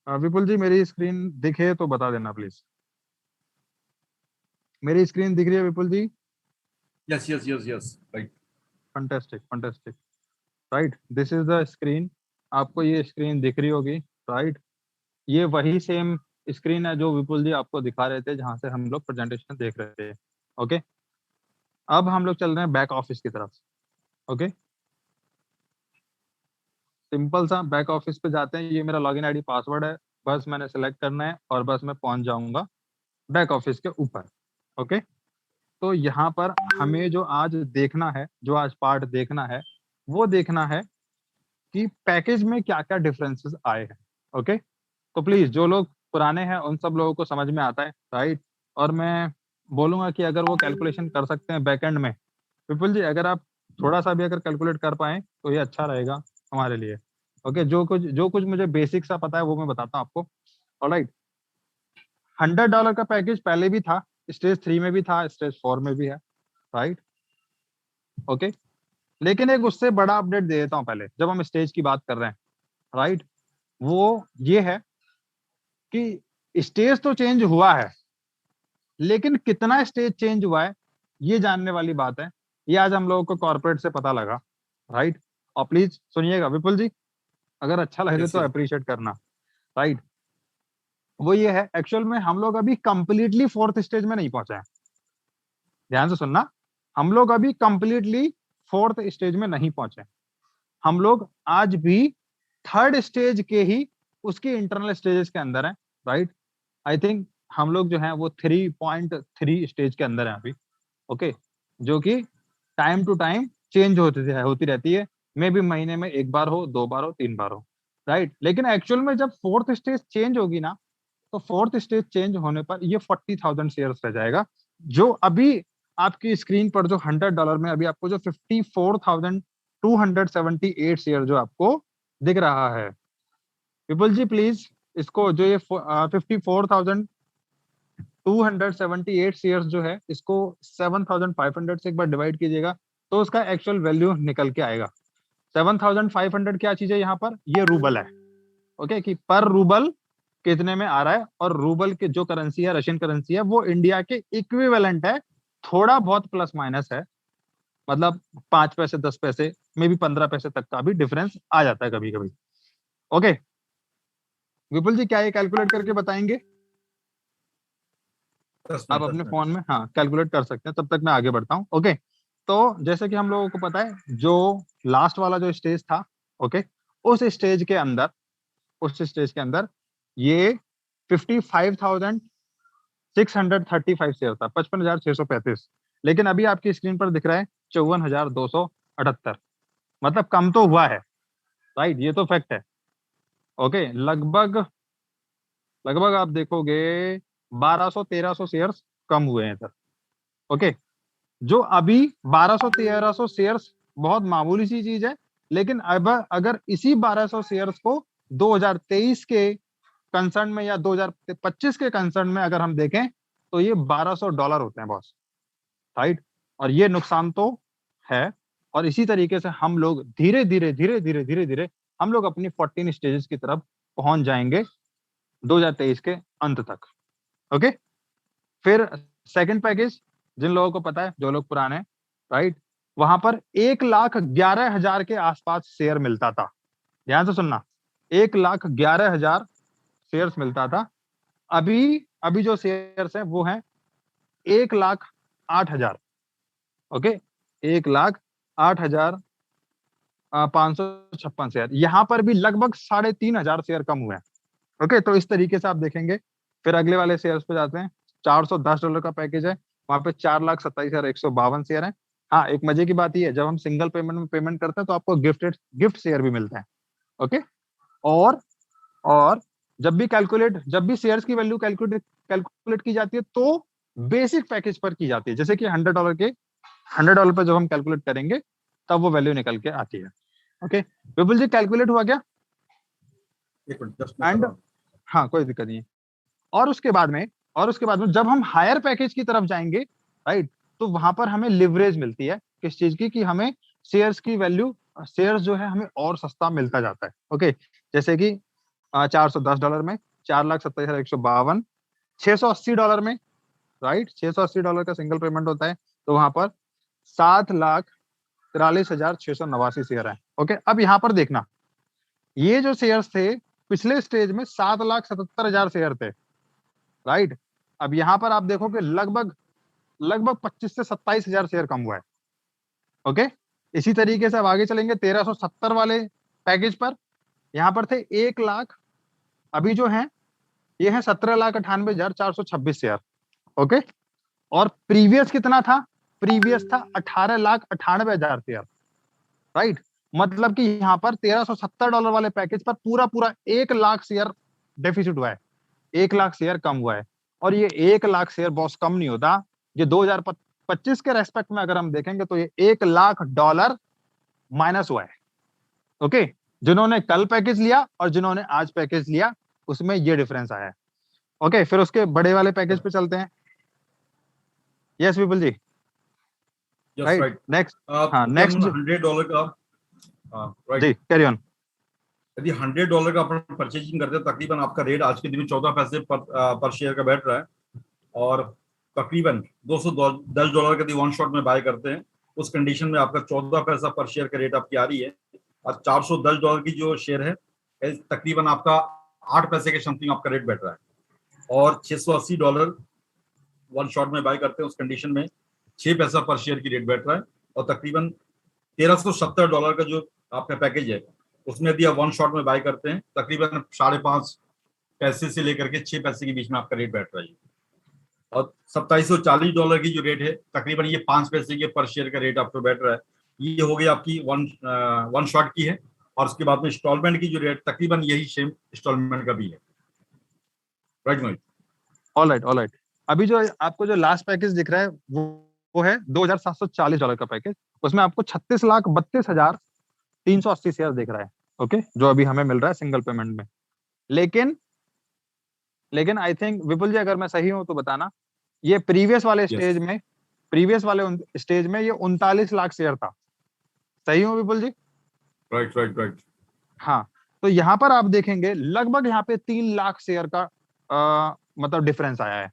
विपुल जी मेरी स्क्रीन दिखे तो बता देना प्लीज। मेरी स्क्रीन दिख रही है विपुल जी? Yes, yes, yes, yes. Right. Fantastic fantastic. Right, this is the screen. आपको ये स्क्रीन दिख रही होगी। राइट, ये वही सेम स्क्रीन है जो विपुल जी आपको दिखा रहे थे जहां से हम लोग प्रेजेंटेशन देख रहे थे। ओके, अब हम लोग चल रहे हैं बैक ऑफिस की तरफ। ओके, सिंपल सा बैक ऑफिस पे जाते हैं। ये मेरा लॉगिन आईडी पासवर्ड है, बस मैंने सेलेक्ट करना है और बस मैं पहुंच जाऊंगा बैक ऑफिस के ऊपर। ओके, तो यहाँ पर हमें जो आज देखना है, जो आज पार्ट देखना है, वो देखना है कि पैकेज में क्या क्या डिफरेंसेस आए हैं। ओके, तो प्लीज जो लोग पुराने हैं उन सब लोगों को समझ में आता है। राइट, और मैं बोलूंगा कि अगर वो कैलकुलेशन कर सकते हैं बैकएंड में, विपुल जी अगर आप थोड़ा सा भी अगर कैलकुलेट कर पाए तो ये अच्छा रहेगा हमारे लिए। ओके, जो कुछ मुझे बेसिक सा पता है वो मैं बताता हूँ आपको। ऑलराइट, $100 का पैकेज पहले भी था, स्टेज 3 में भी था, स्टेज 4 में भी है। राइट, ओके, लेकिन एक उससे बड़ा अपडेट दे देता हूँ पहले, जब हम स्टेज की बात कर रहे हैं। राइट, वो ये है कि स्टेज तो चेंज हुआ है, लेकिन कितना स्टेज चेंज हुआ है ये जानने वाली बात है। ये आज हम लोगों को कॉर्पोरेट से पता लगा। राइट, और प्लीज सुनिएगा विपुल जी, अगर अच्छा लगे Yes, तो yes. अप्रिशिएट करना। राइट, वो ये है, एक्चुअल में हम लोग अभी कंप्लीटली फोर्थ स्टेज में नहीं पहुंचे हैं। ध्यान से सुनना, हम लोग अभी कंप्लीटली फोर्थ स्टेज में नहीं पहुंचे हैं। हम लोग आज भी थर्ड स्टेज के ही उसकी इंटरनल स्टेजेस के अंदर है। राइट, आई थिंक हम लोग जो है वो 3.3 स्टेज के अंदर है अभी। ओके, जो कि टाइम टू टाइम चेंज होती रहती है। मे भी महीने में एक बार हो, दो बार हो, तीन बार हो। राइट, लेकिन एक्चुअल में जब फोर्थ स्टेज चेंज होगी ना, तो फोर्थ स्टेज चेंज होने पर ये 40,000 शेयर्स रह जाएगा। जो अभी आपकी स्क्रीन पर जो $100 में अभी आपको जो 54,278 शेयर जो आपको दिख रहा है। विपुल जी प्लीज इसको जो ये 54,278 शेयर्स जो है इसको 7,500 से एक बार डिवाइड कीजिएगा, तो उसका एक्चुअल वैल्यू निकल के आएगा। 7,500 क्या चीज है यहाँ पर? ये रूबल है। ओके, कि पर रूबल कितने में आ रहा है, और रूबल के जो करेंसी है, रशियन करेंसी है, वो इंडिया के इक्विवेलेंट है। थोड़ा बहुत प्लस माइनस है, मतलब 5 पैसे 10 पैसे में भी 15 पैसे तक का भी डिफरेंस आ जाता है कभी कभी। ओके, विपुल जी क्या ये कैलकुलेट करके बताएंगे? That's आप fine. That's अपने fine. फोन में हाँ कैलकुलेट कर सकते हैं, तब तक मैं आगे बढ़ता हूँ। ओके, तो जैसे कि हम लोगों को पता है जो लास्ट वाला जो स्टेज था, ओके, उस स्टेज के अंदर उस स्टेज के अंदर ये 55,635 शेयर था, 55,635। लेकिन अभी आपकी स्क्रीन पर दिख रहा है 54,278। मतलब कम तो हुआ है। राइट, ये तो फैक्ट है। ओके, लगभग लगभग आप देखोगे 1,200-1,300 शेयर्स कम हुए हैं सर। ओके, जो अभी 1,200-1,300 शेयर्स बहुत मामूली सी चीज है, लेकिन अब अगर इसी 1,200 शेयर्स को 2023 के कंसर्न में या 2025 के कंसर्न में अगर हम देखें, तो ये $1,200 होते हैं बॉस। राइट, और ये नुकसान तो है। और इसी तरीके से हम लोग धीरे धीरे धीरे धीरे धीरे धीरे हम लोग अपनी 14 स्टेजेस की तरफ पहुंच जाएंगे 2023 के अंत तक। ओके, फिर सेकंड पैकेज, जिन लोगों को पता है, जो लोग पुराने हैं, राइट, वहां पर 1,11,000 के आसपास शेयर मिलता था। ध्यान से सुनना, 1,11,000 शेयर्स मिलता था। अभी अभी जो शेयर्स है वो है 1,08,000। ओके, 1,08,556 शेयर, यहाँ पर भी लगभग 3,500 शेयर कम हुए हैं। ओके, तो इस तरीके से आप देखेंगे। फिर अगले वाले शेयर्स पे जाते हैं। $410 का पैकेज है, वहां पे 4,27,152 शेयर है। हाँ, एक मजे की बात यह है, जब हम सिंगल पेमेंट में पेमेंट करते हैं तो आपको गिफ्ट शेयर भी मिलते हैं। ओके, और और जब भी शेयर्स की वैल्यू कैलकुलेट की जाती है तो बेसिक पैकेज पर की जाती है। जैसे कि $100 पर जब हम कैलकुलेट करेंगे तब वो वैल्यू निकल के आती है। ओके, विपुल जी कैलकुलेट हुआ क्या? एक मिनट, just मैं कर एंड रहा हूँ. हाँ, कोई दिक्कत नहीं है। और उसके बाद में जब हम हायर पैकेज की तरफ जाएंगे, राइट, तो वहां पर हमें लिवरेज मिलती है किस चीज की, कि हमें शेयर्स की वैल्यू, शेयर्स जो है हमें और सस्ता मिलता जाता है। ओके, जैसे कि $410 में, $4,70,152, $680 में, राइट, $680 का सिंगल पेमेंट होता है, तो वहां पर 7,43,689 शेयर है। ओके, अब यहाँ पर देखना, ये जो शेयर्स थे पिछले स्टेज में 7,77,000 शेयर थे, राइट। अब यहाँ पर आप देखोगे लगभग 25 से 27,000 शेयर कम हुआ है। ओके, इसी तरीके से अब आगे चलेंगे 1370 वाले पैकेज पर, यहाँ पर थे 1 लाख, अभी जो है ये है 17,98,426 शेयर। ओके, और प्रीवियस कितना था? प्रीवियस था 18,98,000 शेयर, राइट। मतलब कि यहाँ पर $1370 वाले पैकेज पर पूरा पूरा 1 लाख शेयर डेफिसिट हुआ है, 1 लाख शेयर कम हुआ है। और ये 1 लाख शेयर बॉस कम नहीं होता, ये 2025 के रेस्पेक्ट में अगर हम देखेंगे तो ये $1 लाख माइनस हुआ है। ओके, जिन्होंने कल पैकेज लिया और जिन्होंने आज पैकेज लिया उसमें ये डिफरेंस आया है। ओके, फिर उसके बड़े वाले पैकेज पे चलते हैं। यस विपुल जी, Yes, राइट, right. नेक्स्ट। हाँ, यदि नेक्स्ट हम $100 का राइट, जी, कैरी ऑन। यदि $100 का अपन परचेजिंग करते हैं, तकरीबन आपका रेट आज के दिन में 14 पैसे पर शेयर का बैठ रहा है, और तकरीबन $210 का यदि वन शॉट में बाय करते हैं, उस कंडीशन में आपका 14 पैसा पर शेयर का रेट आपकी आ रही है, और $410 की जो शेयर है तकरीबन आपका 8 पैसे के समथिंग आपका रेट बैठ रहा है, और $680 वन शॉट में बाय करते हैं, उस कंडीशन में 6 पैसा पर शेयर की रेट बैठ रहा है, और तकरीबन $1370 का जो आपका पैकेज है उसमें यदि आप वन शॉट में बाय करते हैं, तकरीबन 5.5 पैसे से लेकर के 6 पैसे के बीच में आपका रेट बैठ रहा है, और $2740 की जो रेट है तकरीबन ये 5 पैसे के पर शेयर का रेट आपको बैठ रहा है। ये हो गई आपकी वन शॉट की है, और उसके बाद में इंस्टॉलमेंट की जो रेट तकरीबन यही सेम इंस्टॉलमेंट का भी है, राइट मोहित? All right. अभी जो आपको जो लास्ट पैकेज दिख रहा है वो है $2,740 का पैकेज, उसमें आपको 36,32,380 शेयर दिख रहा है। ओके, जो अभी हमें मिल रहा है सिंगल पेमेंट में। लेकिन आई थिंक विपुल जी, अगर मैं सही हूं तो बताना, ये प्रीवियस वाले स्टेज में, ये 39 लाख शेयर था। सही हूं विपुल जी? राइट। हाँ, तो यहाँ पर आप देखेंगे लगभग यहाँ पे 3 लाख शेयर का मतलब डिफरेंस आया है,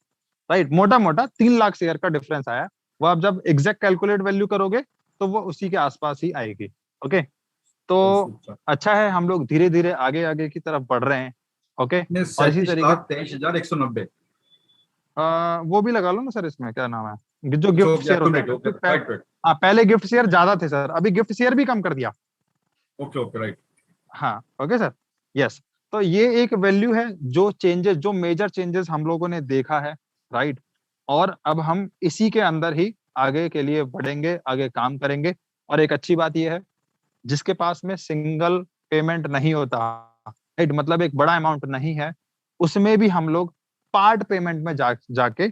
राइट। मोटा मोटा 3 लाख शेयर का डिफरेंस आया है। वो आप जब एग्जैक्ट कैलकुलेट वैल्यू करोगे तो वो उसी के आसपास ही आएगी। ओके, तो अच्छा है, हम लोग धीरे धीरे आगे की तरफ बढ़ रहे हैं। ओके, और इसी तरीके 23,190 वो भी लगा लो ना सर, इसमें क्या नाम है, जो गिफ्ट शेयर होते हैं। राइट। हाँ, पहले गिफ्ट शेयर ज्यादा थे सर, अभी गिफ्ट शेयर भी कम कर दिया। Okay right. हाँ, ओके सर, यस। तो ये एक वैल्यू है, जो चेंजेस, जो मेजर चेंजेस हम लोगों ने देखा है, राइट। और अब हम इसी के अंदर ही आगे के लिए बढ़ेंगे, आगे काम करेंगे। और एक अच्छी बात ये है, जिसके पास में सिंगल पेमेंट नहीं होता, राइट, मतलब एक बड़ा अमाउंट नहीं है, उसमें भी हम लोग पार्ट पेमेंट में जाके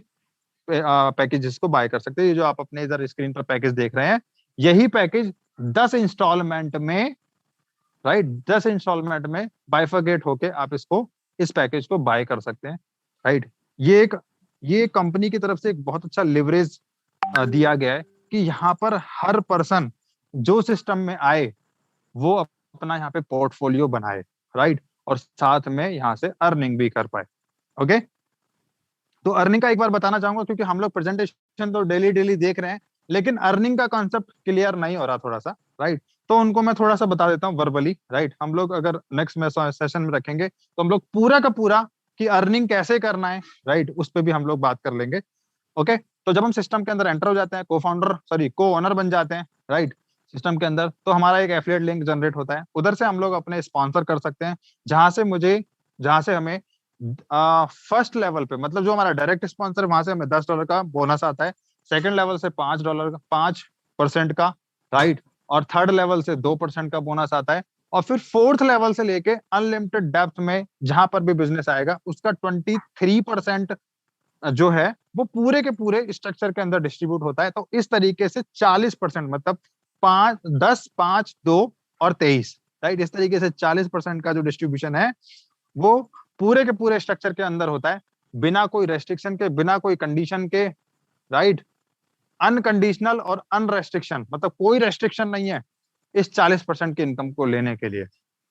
पैकेजेस को बाय कर सकते हैं। ये जो आप अपने इधर स्क्रीन पर पैकेज देख रहे हैं, यही पैकेज 10 इंस्टॉलमेंट में, राइट, 10 इंस्टॉलमेंट में बाइफरकेट होके आप इस पैकेज को बाय कर सकते हैं, राइट। ये कंपनी की तरफ से एक बहुत अच्छा लिवरेज दिया गया है कि यहाँ पर हर पर्सन जो सिस्टम में आए वो अपना यहाँ पे पोर्टफोलियो बनाए, राइट, और साथ में यहाँ से अर्निंग भी कर पाए। ओके, तो अर्निंग का एक बार बताना चाहूंगा, क्योंकि हम लोग प्रेजेंटेशन तो डेली देख रहे हैं, लेकिन अर्निंग का कॉन्सेप्ट क्लियर नहीं हो रहा थोड़ा सा, राइट। तो उनको मैं थोड़ा सा बता देता हूँ वर्बली, राइट। हम लोग अगर नेक्स्ट में सेशन में रखेंगे तो हम लोग पूरा का पूरा कि अर्निंग कैसे करना है, राइट, उस पर भी हम लोग बात कर लेंगे। ओके, तो जब हम सिस्टम के अंदर एंटर हो जाते हैं, को ओनर बन जाते हैं, राइट, सिस्टम के अंदर, तो हमारा एक एफिलिएट लिंक जनरेट होता है। उधर से हम लोग अपने स्पॉन्सर कर सकते हैं, जहां से हमें फर्स्ट लेवल पे, मतलब जो हमारा डायरेक्ट स्पॉन्सर, वहां से हमें $10 का बोनस आता है, सेकंड लेवल से $5% का, राइट, और थर्ड लेवल से 2% का बोनस आता है, और फिर फोर्थ लेवल से लेके अनलिमिटेड डेप्थ में जहां पर भी बिजनेस आएगा उसका 23% जो है वो पूरे के पूरे स्ट्रक्चर के अंदर डिस्ट्रीब्यूट होता है। तो इस तरीके से 40%, मतलब 5, 10, 5, 2 और 23, राइट, इस तरीके से 40% का जो डिस्ट्रीब्यूशन है वो पूरे के पूरे स्ट्रक्चर के अंदर होता है, बिना कोई रेस्ट्रिक्शन के, बिना कोई कंडीशन के, राइट, अनकंडीशनल और अनरेस्ट्रिक्शन, मतलब कोई रेस्ट्रिक्शन नहीं है इस 40% की इनकम को लेने के लिए,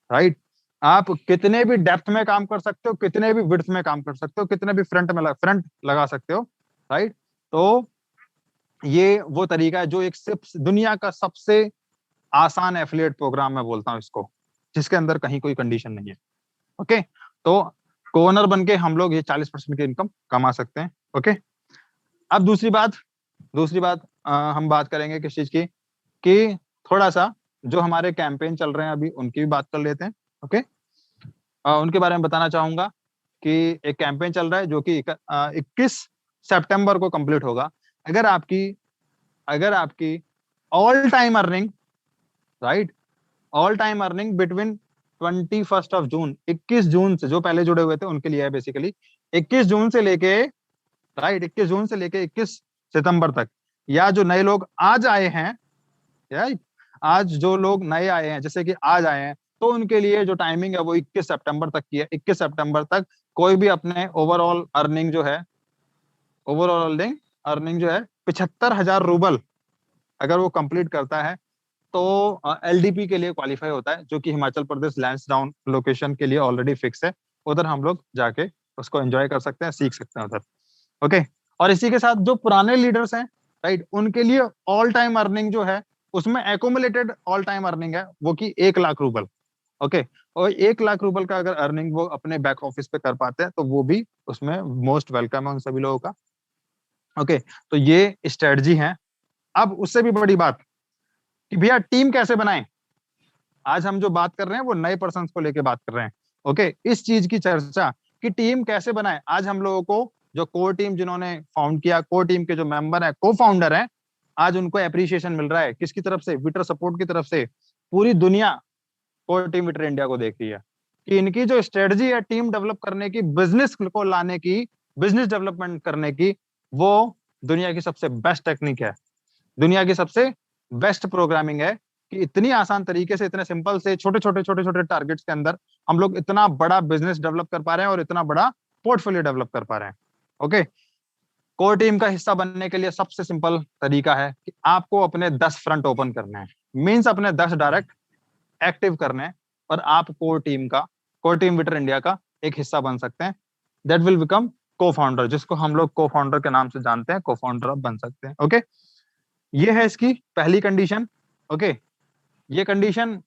राइट। आप कितने भी डेप्थ में काम कर सकते हो, कितने भी विड्थ में काम कर सकते हो, कितने भी फ्रंट लगा सकते हो, राइट। तो ये वो तरीका है जो एक सिर्फ दुनिया का सबसे आसान एफिलिएट प्रोग्राम मैं बोलता हूँ इसको, जिसके अंदर कहीं कोई कंडीशन नहीं है। ओके, तो कोनर बन के हम लोग ये 40% की इनकम कमा सकते हैं। ओके, अब दूसरी बात हम बात करेंगे किस चीज की, कि थोड़ा सा जो हमारे कैंपेन चल रहे हैं अभी उनकी भी बात कर लेते हैं। ओके, उनके बारे में बताना चाहूंगा कि एक कैंपेन चल रहा है जो कि 21 सितंबर को कंप्लीट होगा। अगर आपकी अगर आपकी all time earning, right, all time earning between 21 21 जून से, जो पहले जुड़े हुए थे उनके लिए है बेसिकली, 21 जून से लेके, राइट, 21 जून से लेके 21 सितंबर तक, या जो नए लोग आज आए हैं, राइट, आज जो लोग नए आए हैं जैसे कि आज आए हैं, तो उनके लिए जो टाइमिंग है वो 21 सितंबर तक की है। 21 सितंबर तक कोई भी अपने ओवरऑल अर्निंग जो है 75,000 रूबल अगर वो कंप्लीट करता है, तो एलडीपी के लिए क्वालिफाई होता है, जो कि हिमाचल प्रदेश लैंसडाउन लोकेशन के लिए ऑलरेडी फिक्स है। उधर हम लोग जाके उसको एंजॉय कर सकते हैं, सीख सकते हैं उधर। ओके, और इसी के साथ जो पुराने लीडर्स हैं, राइट, उनके लिए ऑल टाइम अर्निंग जो है उसमें एकोमुलेटेड ऑल टाइम अर्निंग है वो कि 1 लाख रूबल। ओके, और 1 लाख रूबल का अगर अर्निंग वो अपने बैक ऑफिस पे कर पाते हैं तो वो भी उसमें मोस्ट वेलकम है उन सभी लोगों का। ओके, तो ये स्ट्रेटजी है। अब उससे भी बड़ी बात कि भैया टीम कैसे बनाएं, आज हम जो बात कर रहे हैं वो नए पर्सन को लेके बात कर रहे हैं। ओके, इस चीज की चर्चा कि टीम कैसे बनाए, आज हम लोगों को जो कोर टीम जिन्होंने फाउंड किया, कोर टीम के जो मेंबर है, को फाउंडर है, आज उनको एप्रिसिएशन मिल रहा है किसकी तरफ से, विटर सपोर्ट की तरफ से। पूरी दुनिया कोर टीम विटर इंडिया को देख रही है कि इनकी जो स्ट्रेटजी है टीम डेवलप करने की, बिजनेस को लाने की, बिजनेस डेवलपमेंट करने की, वो दुनिया की सबसे बेस्ट टेक्निक है, दुनिया की सबसे बेस्ट प्रोग्रामिंग है, कि इतनी आसान तरीके से, इतने सिंपल से छोटे छोटे टारगेट्स के अंदर हम लोग इतना बड़ा बिजनेस डेवलप कर पा रहे हैं और इतना बड़ा पोर्टफोलियो डेवलप कर पा रहे हैं। ओके, कोर टीम का हिस्सा बनने के लिए सबसे सिंपल तरीका है कि आपको अपने 10 फ्रंट ओपन करने हैं, मींस अपने 10 डायरेक्ट एक्टिव करने हैं, और आप कोर टीम विटर इंडिया का एक हिस्सा बन सकते हैं। दैट विल बिकम को फाउंडर, जिसको हम लोग को फाउंडर के नाम से जानते हैं, को फाउंडर आप बन सकते हैं। ओके, ये है इसकी पहली कंडीशन। ओके, ये कंडीशन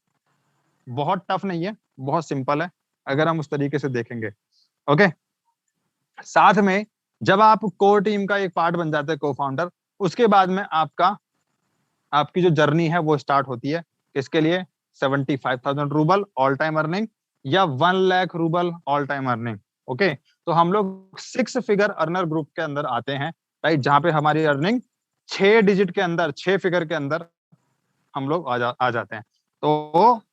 बहुत टफ नहीं है, बहुत सिंपल है अगर हम उस तरीके से देखेंगे। ओके, साथ में जब आप कोर टीम का एक पार्ट बन जाते हैं, को फाउंडर, उसके बाद में आपकी जो जर्नी है वो स्टार्ट होती है किसके लिए, 75,000 रूबल ऑल टाइम अर्निंग या 1 lakh rouble all time earning. Okay, तो हम लोग 6 फिगर अर्नर ग्रुप के अंदर आते हैं, राइट, जहां पे हमारी अर्निंग 6 डिजिट के अंदर, 6 फिगर के अंदर हम लोग आ जाते हैं। तो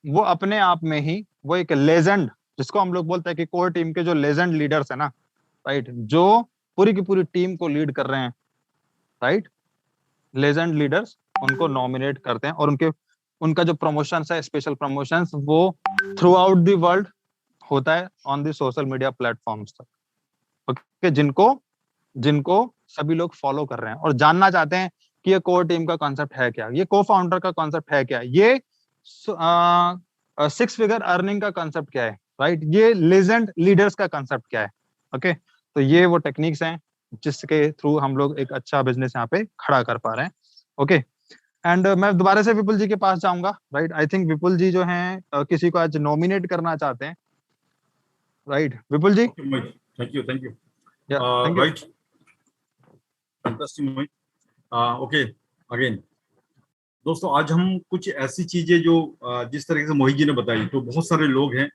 वो अपने आप में ही वो एक लेजेंड, जिसको हम लोग बोलते हैं कि कोर टीम के जो लेजेंड लीडर्स है ना, राइट, जो पूरी की पूरी टीम को लीड कर रहे हैं, राइट, लेजेंड लीडर्स, उनको नॉमिनेट करते हैं, और उनका जो प्रमोशन है, स्पेशल प्रमोशन, वो थ्रू आउट द वर्ल्ड होता है on the social media platforms तक। ओके, जिनको जिनको सभी लोग फॉलो कर रहे हैं और जानना चाहते हैं कि ये कोर टीम का कॉन्सेप्ट है क्या, ये को फाउंडर का कॉन्सेप्ट है क्या, ये 6 फिगर अर्निंग का कॉन्सेप्ट क्या है, राइट, ये लेजेंड लीडर्स का कॉन्सेप्ट क्या है। ओके, तो ये वो टेक्निक्स हैं जिसके थ्रू हम लोग एक अच्छा बिजनेस यहाँ पे खड़ा कर पा रहे हैं। ओके, एंड मैं दोबारा से विपुल जी के पास जाऊंगा, राइट, आई थिंक विपुल जी जो हैं किसी को आज नॉमिनेट करना चाहते हैं, right, Vipul ji. Thank you, thank you. Yeah, thank you. Right, fantastic Mohit. Okay, again दोस्तों, आज हम कुछ ऐसी चीजें जो जिस तरीके से मोहित जी ने बताई, तो बहुत सारे लोग हैं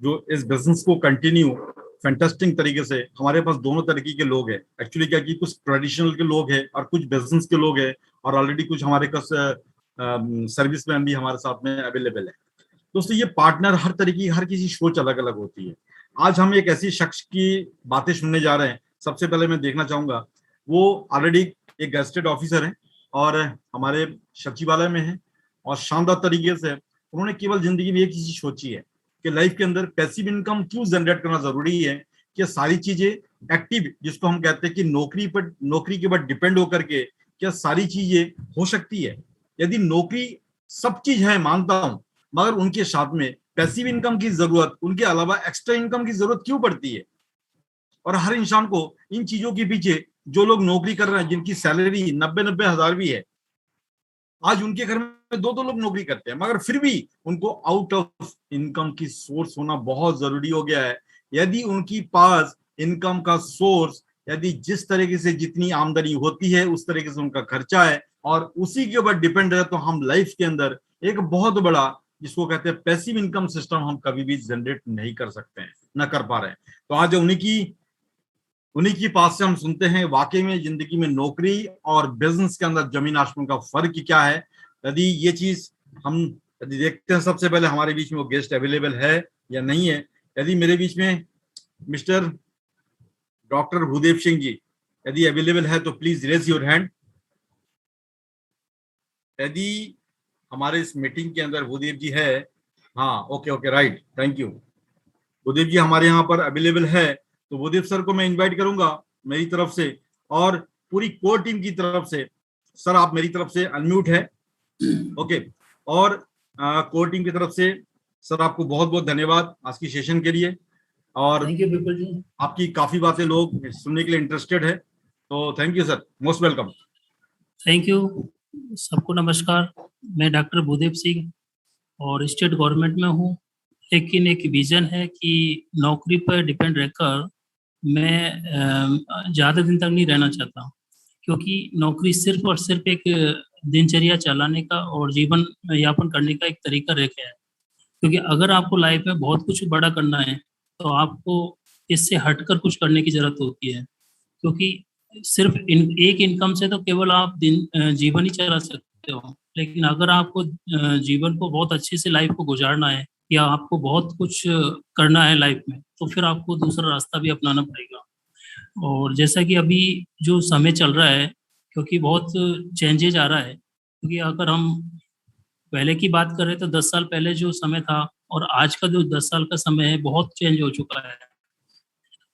जो इस बिजनेस को कंटिन्यू फैंटास्टिक तरीके से, हमारे पास दोनों तरीके के लोग हैं एक्चुअली, क्या कि कुछ ट्रेडिशनल के लोग हैं और कुछ बिजनेस के लोग हैं, और ऑलरेडी कुछ हमारे पास सर्विस मैन भी हमारे साथ में अवेलेबल है। दोस्तों, ये पार्टनर हर तरीके की, हर किसी सोच अलग अलग होती है। आज हम एक ऐसी शख्स की बातें सुनने जा रहे हैं। सबसे पहले मैं देखना चाहूंगा, वो ऑलरेडी एक गेस्टेड ऑफिसर है और हमारे सचिवालय में है, और शानदार तरीके से उन्होंने केवल जिंदगी में एक चीज सोची है कि लाइफ के अंदर पैसिव इनकम क्यों जनरेट करना जरूरी है, कि सारी चीजें एक्टिव, जिसको हम कहते हैं कि नौकरी के ऊपर डिपेंड होकर के क्या सारी चीजें हो सकती है। यदि नौकरी सब चीज है, मानता हूं, मगर उनके साथ में पैसिव इनकम की जरूरत, उनके अलावा एक्स्ट्रा इनकम की जरूरत क्यों पड़ती है। और हर इंसान को इन चीजों के पीछे, जो लोग नौकरी कर रहे हैं जिनकी सैलरी 90-90 हजार भी है, आज उनके घर में 2-2 लोग नौकरी करते हैं, मगर फिर भी उनको आउट ऑफ इनकम की सोर्स होना बहुत जरूरी हो गया है। यदि उनकी पास इनकम का सोर्स, यदि जिस तरीके से जितनी आमदनी होती है उस तरीके से उनका खर्चा है और उसी के ऊपर डिपेंड है, तो हम लाइफ के अंदर एक बहुत बड़ा, जिसको कहते हैं पैसिव इनकम सिस्टम, हम कभी भी जनरेट नहीं कर सकते हैं, ना कर पा रहे हैं। तो आज उन्हीं की पास से हम सुनते हैं वाकई में जिंदगी में नौकरी और बिजनेस के अंदर जमीन आसमान का फर्क क्या है। यदि ये चीज हम यदि देखते हैं, सबसे पहले हमारे बीच में वो गेस्ट अवेलेबल है या नहीं है। यदि मेरे बीच में मिस्टर डॉक्टर भूदेव सिंह जी यदि अवेलेबल है तो प्लीज रेज योर हैंड। यदि हमारे इस मीटिंग के अंदर भूदेव जी है, हाँ okay okay right, thank you. Bhudev ji हमारे यहाँ पर अवेलेबल है, तो भूदेव सर को मैं इनवाइट करूंगा मेरी तरफ से और पूरी कोर टीम की तरफ से। सर आप मेरी तरफ से अनम्यूट है, ओके। और कोर टीम की तरफ से सर आपको बहुत बहुत धन्यवाद आज की सेशन के लिए, और थैंक यू विपुल जी, आपकी काफी बातें लोग सुनने के लिए इंटरेस्टेड है, तो thank you sir, most welcome. Thank you. सबको नमस्कार, मैं डॉक्टर भूदेव सिंह और स्टेट गवर्नमेंट में हूँ, लेकिन एक विजन है कि नौकरी पर डिपेंड रहकर मैं ज़्यादा दिन तक नहीं रहना चाहता, क्योंकि नौकरी सिर्फ और सिर्फ एक दिनचर्या चलाने का और जीवन यापन करने का एक तरीका रह गया है। क्योंकि अगर आपको लाइफ में बहुत कुछ बड़ा करना है तो आपको इससे हटकर कुछ करने की ज़रूरत होती है, क्योंकि सिर्फ एक इनकम से तो केवल आप जीवन ही चला सकते हो, लेकिन अगर आपको जीवन को बहुत अच्छे से लाइफ को गुजारना है या आपको बहुत कुछ करना है लाइफ में, तो फिर आपको दूसरा रास्ता भी अपनाना पड़ेगा। और जैसा कि अभी जो समय चल रहा है, क्योंकि बहुत चेंजेज आ रहा है, क्योंकि अगर हम पहले की बात करें तो 10 साल पहले जो समय था और आज का जो 10 साल का समय है, बहुत चेंज हो चुका है।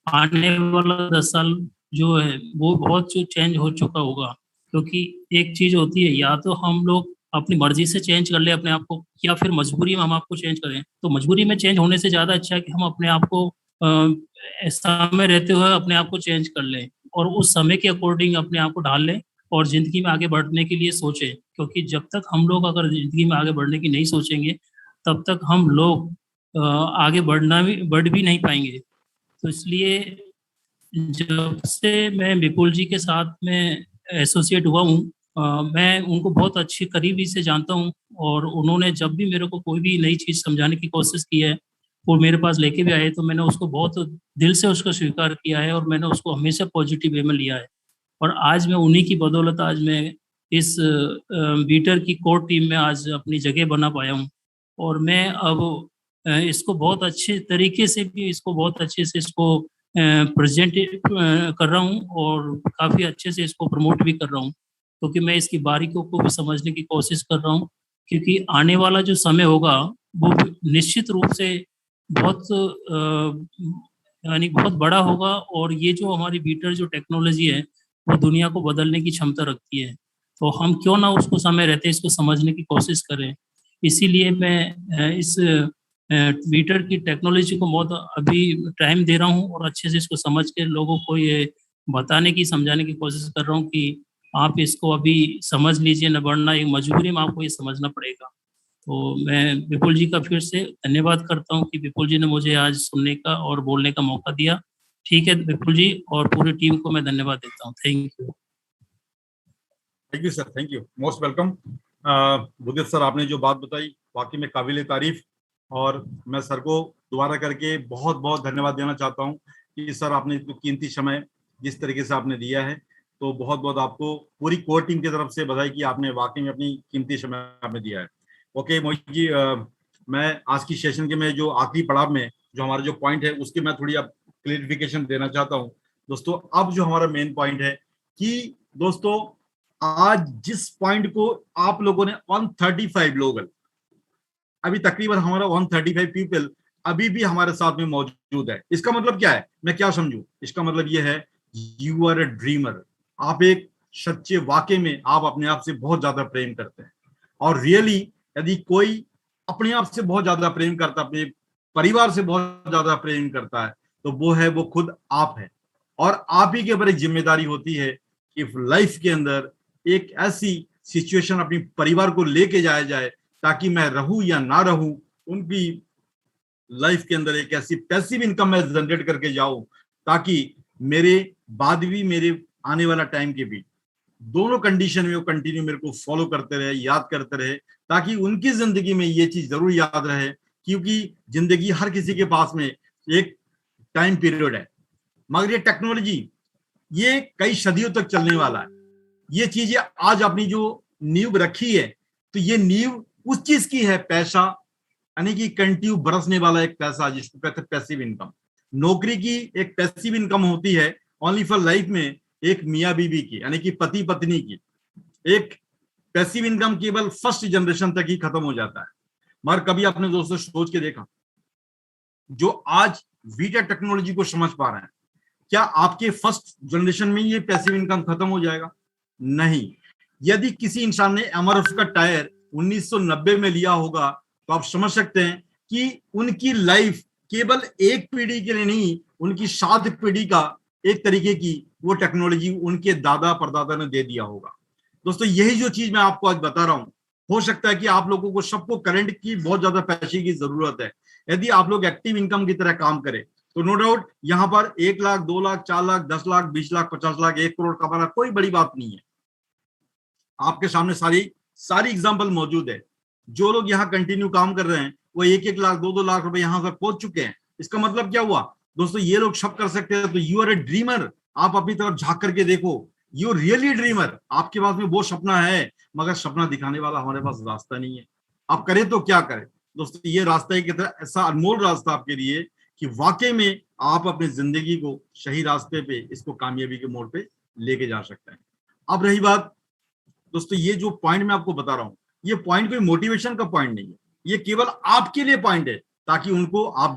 आने वाला 10 साल जो है वो बहुत जो चेंज हो चुका होगा, क्योंकि एक चीज होती है, या तो हम लोग अपनी मर्जी से चेंज कर ले अपने आप को, या फिर मजबूरी में हम आपको चेंज करें। तो मजबूरी में चेंज होने से ज्यादा अच्छा है कि हम अपने आप को समय रहते हुए अपने आप को चेंज कर लें और उस समय के अकॉर्डिंग अपने आप को ढाल लें और जिंदगी में आगे बढ़ने के लिए सोचें। क्योंकि जब तक हम लोग अगर जिंदगी में आगे बढ़ने की नहीं सोचेंगे, तब तक हम लोग आगे बढ़ भी नहीं पाएंगे। तो इसलिए जब से मैं विपुल जी के साथ में एसोसिएट हुआ हूँ, मैं उनको बहुत अच्छी करीबी से जानता हूँ, और उन्होंने जब भी मेरे को कोई भी नई चीज़ समझाने की कोशिश की है और मेरे पास लेके भी आए, तो मैंने उसको बहुत दिल से उसको स्वीकार किया है और मैंने उसको हमेशा पॉजिटिव वे में लिया है। और आज मैं उन्हीं की बदौलत आज मैं इस बीटर की कोर टीम में आज अपनी जगह बना पाया हूँ। और मैं अब इसको बहुत अच्छे तरीके से भी इसको बहुत अच्छे से इसको प्रेजेंट कर रहा हूँ और काफ़ी अच्छे से इसको प्रमोट भी कर रहा हूँ, क्योंकि मैं इसकी बारीकियों को भी समझने की कोशिश कर रहा हूँ। क्योंकि आने वाला जो समय होगा वो निश्चित रूप से बहुत यानी बहुत बड़ा होगा, और ये जो हमारी बीटर जो टेक्नोलॉजी है वो दुनिया को बदलने की क्षमता रखती है। तो हम क्यों ना उसको समय रहते इसको समझने की कोशिश करें। इसीलिए मैं इस बीटर की टेक्नोलॉजी को बहुत अभी टाइम दे रहा हूँ और अच्छे से इसको समझ के लोगों को ये बताने की समझाने की कोशिश कर रहा हूँ कि आप इसको अभी समझ लीजिए, न वरना एक मजबूरी में आपको ये समझना पड़ेगा। तो मैं विपुल जी का फिर से धन्यवाद करता हूँ कि विपुल जी ने मुझे आज सुनने का और बोलने का मौका दिया। ठीक है विपुल जी, और पूरी टीम को मैं धन्यवाद देता हूँ। Thank you. Thank you sir, thank you, most welcome. Bhudev sir आपने जो बात बताई वाकई में काबिल तारीफ, और मैं सर को दोबारा करके बहुत बहुत धन्यवाद देना चाहता हूँ कि सर आपने इतना कीमती समय जिस तरीके से आपने दिया है, तो बहुत बहुत आपको पूरी कोर टीम की तरफ से बधाई कि आपने वाकई में अपनी कीमती समय आपने दिया है। ओके मोहित जी, मैं आज की सेशन के में जो आखिरी पड़ाव में जो हमारा जो पॉइंट है उसकी मैं थोड़ी अब क्लियरिफिकेशन देना चाहता हूँ। दोस्तों अब जो हमारा मेन पॉइंट है कि दोस्तों आज जिस पॉइंट को आप लोगों ने 135 लोग, अभी तकरीबन हमारा 135 पीपल अभी भी हमारे साथ में मौजूद है, इसका मतलब क्या है, मैं क्या समझूं, इसका मतलब ये है यू आर ए ड्रीमर। आप एक सच्चे वाकई में आप अपने आप से बहुत ज्यादा प्रेम करते हैं, और रियली यदि कोई अपने आप से बहुत ज्यादा प्रेम करता है, अपने परिवार से बहुत ज्यादा प्रेम करता है, तो वो खुद आप है। और आप ही के ऊपर एक जिम्मेदारी होती है कि लाइफ के अंदर एक ऐसी सिचुएशन अपनी परिवार को लेके जाया जाए ताकि मैं रहूं या ना रहूं, उनकी लाइफ के अंदर एक ऐसी पैसिव इनकम मैं जनरेट करके जाऊं ताकि मेरे बाद भी, मेरे आने वाला टाइम के भी दोनों कंडीशन में वो कंटिन्यू मेरे को फॉलो करते रहे, याद करते रहे, ताकि उनकी जिंदगी में ये चीज जरूर याद रहे। क्योंकि जिंदगी हर किसी के पास में एक टाइम पीरियड है, मगर ये टेक्नोलॉजी ये कई सदियों तक चलने वाला है। ये चीजें आज अपनी जो नींव रखी है, तो ये नींव उस चीज की है, पैसा, यानी कि कंटिन्यू बरसने वाला एक पैसा जिसको कहते हैं पैसिव इनकम। नौकरी की एक पैसिव इनकम होती है ओनली फॉर लाइफ में, एक मियाँ बीवी की, यानी कि पति पत्नी की एक पैसिव इनकम केवल फर्स्ट जनरेशन तक ही खत्म हो जाता है। मगर कभी आपने दोस्तों सोच के देखा, जो आज वीटा टेक्नोलॉजी को समझ पा रहे हैं, क्या आपके फर्स्ट जनरेशन में ये पैसिव इनकम खत्म हो जाएगा? नहीं। यदि किसी इंसान ने एमआरएफ का टायर 1990 में लिया होगा, तो आप समझ सकते हैं कि उनकी लाइफ केवल एक पीढ़ी के लिए नहीं, उनकी 7 पीढ़ी का एक तरीके की वो टेक्नोलॉजी उनके दादा परदादा ने दे दिया होगा। दोस्तों यही जो चीज मैं आपको आज बता रहा हूं, हो सकता है कि आप लोगों को सबको करंट की बहुत ज्यादा पैसे की जरूरत है। यदि आप लोग एक्टिव इनकम की तरह काम करें तो नो डाउट यहाँ पर 1 लाख, 2 लाख, 4 लाख, 10 लाख, 20 लाख, 50 लाख, 1 करोड़ कमाना कोई बड़ी बात नहीं है। आपके सामने सारी एग्जाम्पल मौजूद है। जो लोग यहाँ कंटिन्यू काम कर रहे हैं वो 1-1 लाख, 2-2 लाख रुपए यहाँ तक पहुंच चुके हैं। इसका मतलब क्या हुआ दोस्तों? ये लोग सब कर सकते हैं, तो यू आर ए ड्रीमर। आप अपनी तरफ झांक करके देखो, यू रियली ड्रीमर। आपके पास में वो सपना है, मगर सपना दिखाने वाला हमारे पास रास्ता नहीं है। आप करें तो क्या करें दोस्तों? ये रास्ता एक ऐसा अनमोल रास्ता आपके लिए कि वाकई में आप अपनी जिंदगी को सही रास्ते पे, इसको कामयाबी के मोड़ पे लेके जा सकते हैं। अब रही बात दोस्तों, ये जो पॉइंट मैं आपको बता रहा हूं, ये पॉइंट कोई मोटिवेशन का पॉइंट नहीं है, ये केवल आपके लिए पॉइंट है, ताकि उनको आप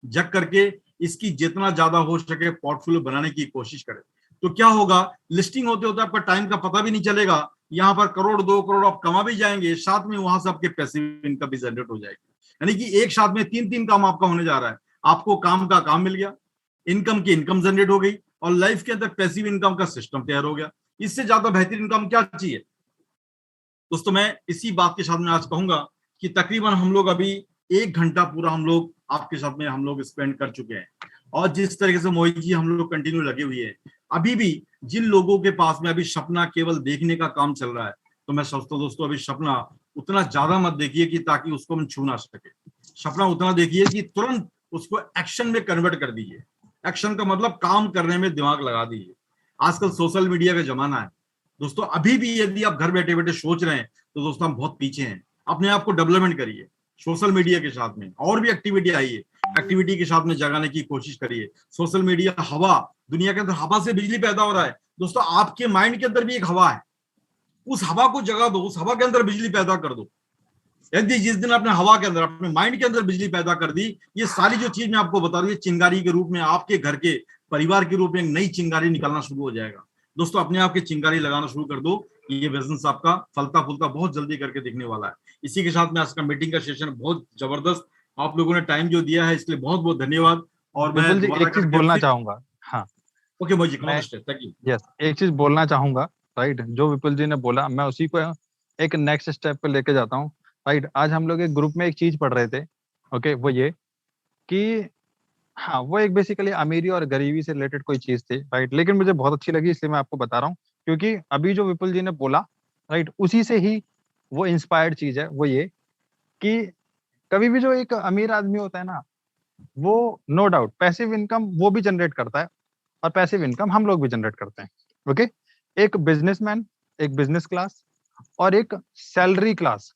जग करके इसकी जितना ज्यादा हो सके पोर्टफोलियो बनाने की कोशिश करें। तो क्या होगा, लिस्टिंग होते होते आपका टाइम का पता भी नहीं चलेगा, यहाँ पर 1 करोड़ 2 करोड़ आप कमा भी जाएंगे, साथ में वहां से आपके पैसिव इनकम भी जनरेट हो जाएगी। यानी कि एक साथ में 3 काम आपका होने जा रहा है। आपको काम का काम मिल गया, इनकम की इनकम जनरेट हो गई, और लाइफ के अंदर पैसिव इनकम का सिस्टम तैयार हो गया। इससे ज्यादा बेहतरीन इनकम क्या चाहिए दोस्तों? मैं इसी बात के साथ में आज कहूंगा कि तकरीबन हम लोग अभी 1 घंटा पूरा हम लोग आपके साथ में हम लोग स्पेंड कर चुके हैं, और जिस तरीके से मोहित जी हम लोग कंटिन्यू लगे हुए हैं, अभी भी जिन लोगों के पास में अभी सपना केवल देखने का काम चल रहा है, तो मैं सोचता हूं दोस्तों, अभी सपना उतना ज्यादा मत देखिए कि ताकि उसको हम छू ना सके। सपना उतना देखिए कि तुरंत उसको एक्शन में कन्वर्ट कर दीजिए। एक्शन का मतलब काम करने में दिमाग लगा दीजिए। आजकल सोशल मीडिया का जमाना है दोस्तों, अभी भी यदि आप घर बैठे बैठे सोच रहे हैं तो दोस्तों हम बहुत पीछे हैं। अपने आप को डेवलपमेंट करिए, सोशल मीडिया के साथ में और भी एक्टिविटी आइए, एक्टिविटी के साथ में जगाने की कोशिश करिए। सोशल मीडिया हवा, दुनिया के अंदर हवा से बिजली पैदा हो रहा है दोस्तों, आपके माइंड के अंदर भी एक हवा है, उस हवा को जगा दो, उस हवा के अंदर बिजली पैदा कर दो। यदि जिस दिन अपने हवा के अंदर, अपने माइंड के अंदर बिजली पैदा कर दी, ये सारी जो चीज मैं आपको बता रही हूँ, चिंगारी के रूप में आपके घर के परिवार के रूप में एक नई चिंगारी निकलना शुरू हो जाएगा। दोस्तों अपने आप की चिंगारी लगाना शुरू कर दो, ये बिजनेस आपका फलता फूलता बहुत जल्दी करके दिखने वाला है। इसी के साथ में आज का मीटिंग का सेशन बहुत जबरदस्त, आप लोगों ने टाइम जो दिया है इसके लिए बहुत बहुत धन्यवाद। और मैं एक चीज बोलना चाहूंगा। हाँ ओके मोजी, थैंक यू। यस, एक चीज बोलना चाहूंगा, राइट, जो विपुल जी ने बोला मैं उसी को एक नेक्स्ट स्टेप पे लेके जाता हूँ। राइट, आज हम लोग एक ग्रुप में एक चीज पढ़ रहे थे, ओके, वो ये कि हाँ, वो एक बेसिकली अमीरी और गरीबी से रिलेटेड कोई चीज थी, राइट, लेकिन मुझे बहुत अच्छी लगी, इसलिए मैं आपको बता रहा हूँ, क्योंकि अभी जो विपुल जी ने बोला, राइट, उसी से ही वो इंस्पायर्ड चीज है। वो ये कि कभी भी जो एक अमीर आदमी होता है ना, वो नो डाउट पैसिव इनकम वो भी जनरेट करता है, और पैसिव इनकम हम लोग भी जनरेट करते हैं। ओके, एक बिजनेसमैन, एक बिजनेस क्लास और एक सैलरी क्लास,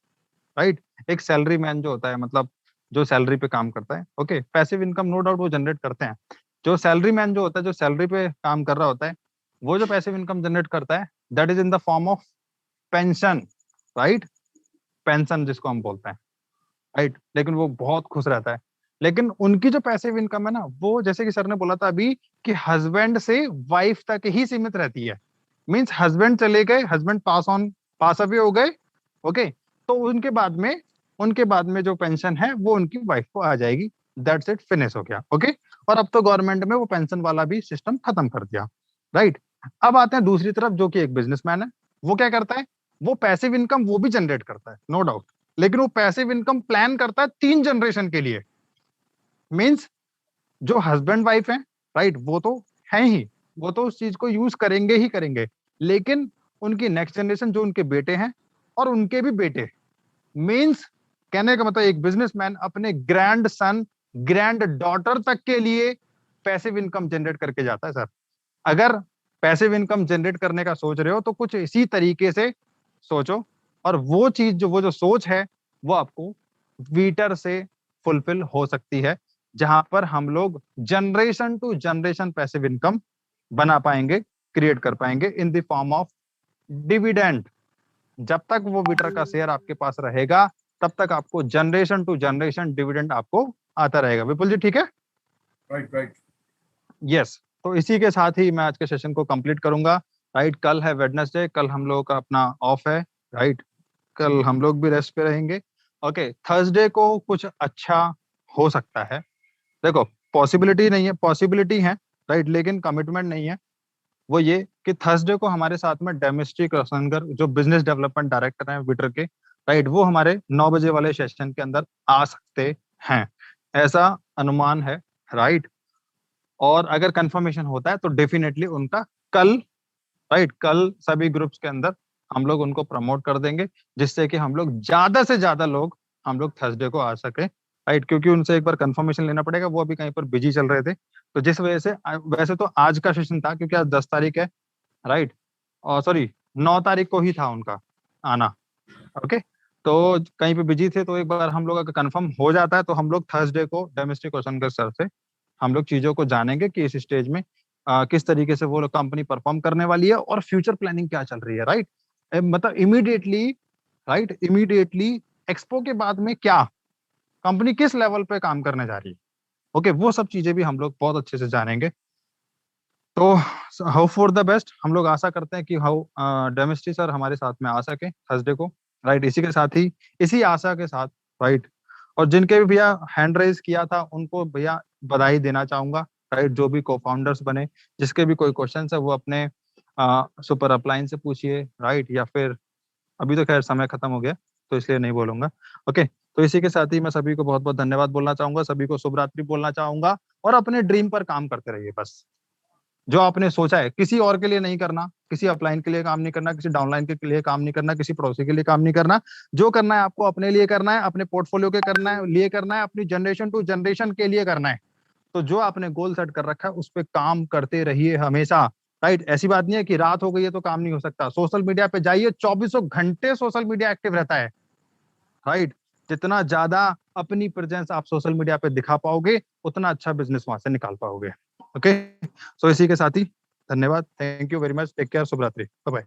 राइट। एक सैलरी मैन जो होता है, मतलब जो सैलरी पे काम करता है, okay, passive income no doubt वो जनरेट करते हैं। जो सैलरी मैन जो होता है, जो सैलरी पे काम कर रहा होता है, वो जो पैसिव इनकम जनरेट करता है, that is in the form of pension, right, pension जिसको हम बोलते हैं, राइट। लेकिन वो बहुत खुश रहता है। लेकिन उनकी जो पैसिव इनकम है ना, वो जैसे कि सर ने बोला था अभी कि हस्बैंड से वाइफ तक ही सीमित रहती है। मींस हस्बैंड चले गए, हस्बैंड पास अवे हो गए, ओके, तो उनके बाद में उनके बाद में जो पेंशन है वो उनकी वाइफ को आ जाएगी। दैट्स इट, फिनिश हो गया। ओके, और अब तो गवर्नमेंट में वो पेंशन वाला भी सिस्टम खत्म कर दिया, राइट। अब आते हैं दूसरी तरफ, जो कि एक बिजनेसमैन है। वो क्या करता है, वो पैसिव इनकम वो भी जनरेट करता है, नो डाउट, लेकिन वो पैसिव इनकम प्लान करता है 3 जनरेशन के लिए। मींस जो हस्बैंड वाइफ है, राइट, वो तो है ही, वो तो उस चीज को यूज करेंगे ही करेंगे, लेकिन उनकी नेक्स्ट जनरेशन जो उनके बेटे हैं और उनके भी बेटे, मींस कहने का मतलब एक बिजनेसमैन अपने ग्रैंड सन, ग्रैंड डॉटर तक के लिए पैसिव इनकम जनरेट करके जाता है सर। अगर पैसिव इनकम जनरेट करने का सोच रहे हो तो कुछ इसी तरीके से सोचो, और वो चीज जो वो जो सोच है वो आपको वीटर से फुलफिल हो सकती है, जहां पर हम लोग generation to generation passive income बना पाएंगे, क्रिएट कर पाएंगे in the form of dividend. जब तक वो वीटर का शेयर आपके पास रहेगा तब तक आपको जनरेशन टू जनरेशन डिविडेंड आपको आता रहेगा। विपुल जी ठीक है? Right right, yes. तो इसी के साथ ही मैं आज के सेशन को कंप्लीट करूंगा, राइट। कल है वेडनेसडे, कल हम लोगों का अपना ऑफ है, राइट, कल हम लोग भी रेस्ट पे रहेंगे। ओके, थर्सडे को कुछ अच्छा हो सकता है। देखो, पॉसिबिलिटी नहीं है, पॉसिबिलिटी है, राइट, लेकिन कमिटमेंट नहीं है। वो ये कि थर्सडे को हमारे साथ में डेमिस्ट्री क्रसनगर जो बिजनेस डेवलपमेंट डायरेक्टर हैं विटर के, राइट, वो हमारे 9 बजे वाले सेशन के अंदर आ सकते हैं, ऐसा अनुमान है, राइट। और अगर कंफर्मेशन होता है तो डेफिनेटली उनका कल, राइट, कल सभी ग्रुप्स के अंदर हम लोग उनको प्रमोट कर देंगे, जिससे कि हम लोग ज्यादा से ज्यादा लोग हम लोग थर्सडे को आ सके, राइट, क्योंकि उनसे एक बार कंफर्मेशन लेना पड़ेगा, वो अभी कहीं पर बिजी चल रहे थे। तो जिस वजह से वैसे तो आज का सेशन था क्योंकि आज 10 तारीख है, राइट, और सॉरी 9 तारीख को ही था उनका आना। ओके, तो कहीं पे बिजी थे, तो एक बार हम लोग अगर कंफर्म हो जाता है तो हम लोग थर्सडे को डेमिस्ट्री क्वेश्चन सर से हम लोग चीजों को जानेंगे कि इस स्टेज में किस तरीके से वो कंपनी परफॉर्म करने वाली है और फ्यूचर प्लानिंग क्या चल रही है, राइट। मतलब इमीडिएटली, राइट, इमीडिएटली एक्सपो के बाद में क्या कंपनी किस लेवल पे काम करने जा रही है, ओके, वो सब चीजें भी हम लोग बहुत अच्छे से जानेंगे। तो हाउ फॉर द बेस्ट, हम लोग आशा करते हैं कि हाउ डेमिस्ट्री सर हमारे साथ में आ सके थर्सडे को, राइट। इसी के साथ ही, इसी आशा के साथ, राइट, और जिनके भी भैया हैंड रेज किया था उनको भैया बधाई देना चाहूंगा, राइट, जो भी को फाउंडर्स बने, जिसके भी कोई क्वेश्चन है वो अपने सुपर अपलाइन से पूछिए, राइट, या फिर अभी तो खैर समय खत्म हो गया तो इसलिए नहीं बोलूंगा। ओके, तो इसी के साथ ही मैं सभी को बहुत बहुत धन्यवाद बोलना चाहूंगा, सभी को शुभ रात्रि बोलना चाहूंगा, और अपने ड्रीम पर काम करते रहिए। बस जो आपने सोचा है किसी और के लिए नहीं करना, किसी अपलाइन के लिए काम नहीं करना, किसी डाउनलाइन के लिए काम नहीं करना, किसी पड़ोसी के लिए काम नहीं करना, जो करना है आपको अपने लिए करना है, अपने पोर्टफोलियो के करना है, लिए करना है, अपनी जनरेशन टू जनरेशन के लिए करना है। तो जो आपने गोल सेट कर रखा है उस पर काम करते रहिए हमेशा, राइट। ऐसी बात नहीं है कि रात हो गई है तो काम नहीं हो सकता, सोशल मीडिया पे जाइए, 24 घंटे सोशल मीडिया एक्टिव रहता है, राइट। जितना ज्यादा अपनी प्रेजेंस आप सोशल मीडिया पे दिखा पाओगे उतना अच्छा बिजनेस वहां से निकाल पाओगे। ओके, सो इसी के साथ ही धन्यवाद, thank you very much, take care, शुभ रात्रि, बाय बाय।